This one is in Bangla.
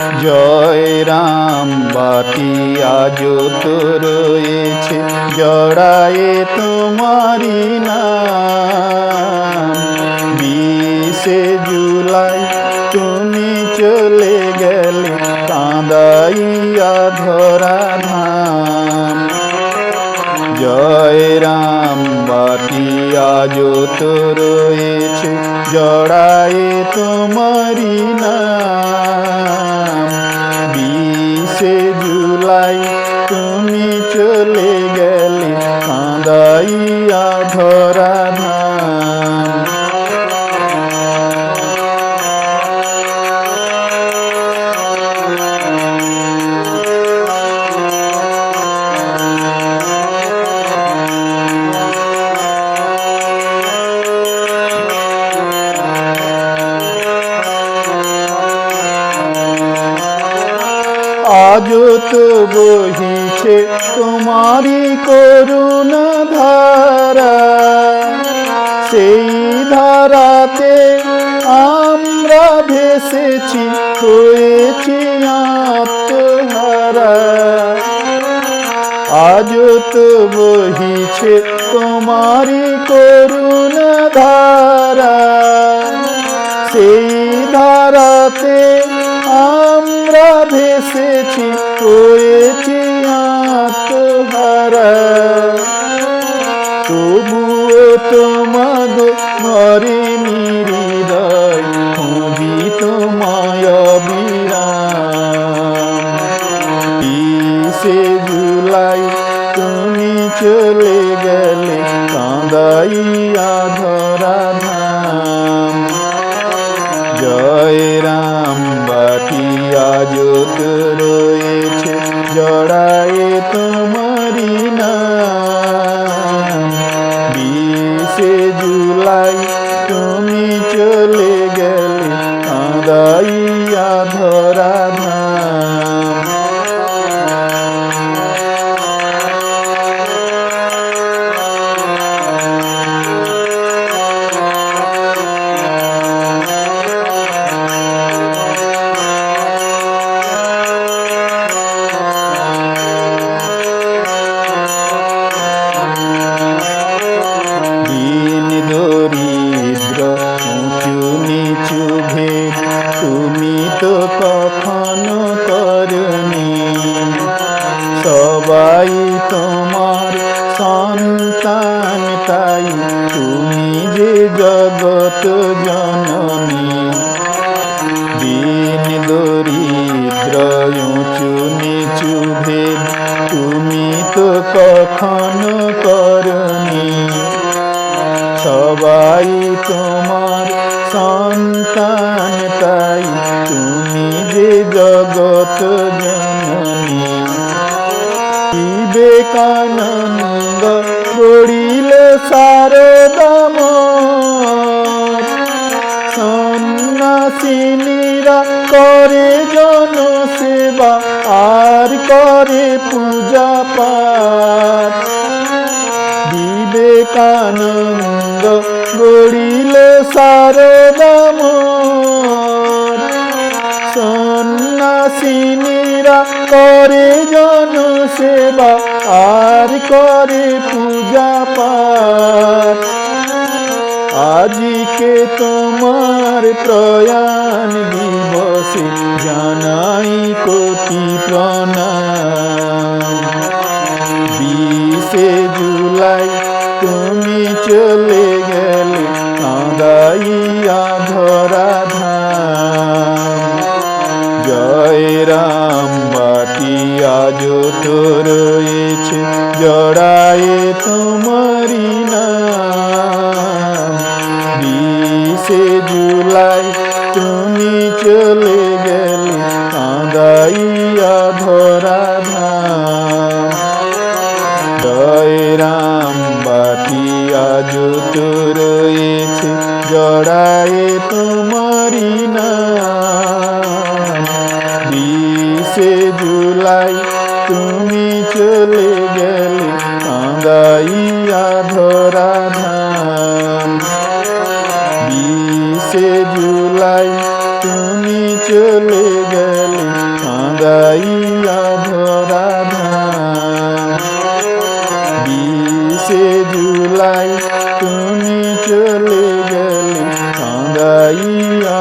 জয় রাম বাটি আজ তো রয়েছে জড়ায়ে তোমারি নাম। 20শে জুলাই তুমি চলে গেলে কাঁদাইয়া ধরাধাম। জয় রাম বাটি আজ তো রয়েছে জড়ায়ে তোমারি নাম। 20শে জুলাই তুমি চলে গেলে কাঁদাইয়া ধরাধাম। আজ তো বহিছে তোমারি করুণা ধারা, সেই ধারাতে আমরা ভেসেছি হয়েছি আত্মহারা। আজ তো বহিছে তোমারি করুণা ধারা, সেই ধারাতে আমরা ভেসেছি হয়েছি আত্মহারা। তবুও তোমাগো ঘরে হৃদয় খুঁজি তোমায় অবিরাম। 20শে জুলাই তুমি চলে গেলে কাঁদাইয়া ধরাধাম। জয় রাম বাটি আজ তো রয়েছে জড়ায়ে তোমারি নাম। 20শে জুলাই তুমি চলে গেলে কাঁদাইয়া ধরাধাম। দরিদ্র উঁচু নিচু ভেদ তুমি তো কখনো করনি। সবাই তোমার সন্তান তাই তুমি যে জগত জননী। দিন দরিদ্র উঁচু নিচু ভেদ তুমি তো কখনো করনি। সবাই তোমার সন্তান তাই তুমি যে জগত জননী। বিবেকানন্দ গড়িল সারদামঠ, সন্ন্যাসিনীরা করে জনসেবা আর করে পূজা পাঠ। বিবেকানন্দ গড়িল সারদামঠ, সন্ন্যাসিনীরা করে জনসেবা আর করে পূজা পাঠ। আজকে তোমার প্রয়াণ দিবসে জানাই কোটি প্রণাম। 20শে জুলাই তুমি চলে গেলে কাঁদাইয়া ধরাধাম। জয় রাম বাটি আজ তো রয়েছে জড়ায়ে তোমারি নাম। 20শে জুলাই তুমি চলে গেলে কাঁদাইয়া ধরাধাম। জয় রাম বাটি আজ তো রয়েছে জড়ায়ে তোমারি নাম। 20শে জুলাই তুমি চলে গেলে কাঁদাইয়া ধরাধাম। 20শে জুলাই তুমি চলে গেলে তুমি চলে গেলে কাঁদাইয়া।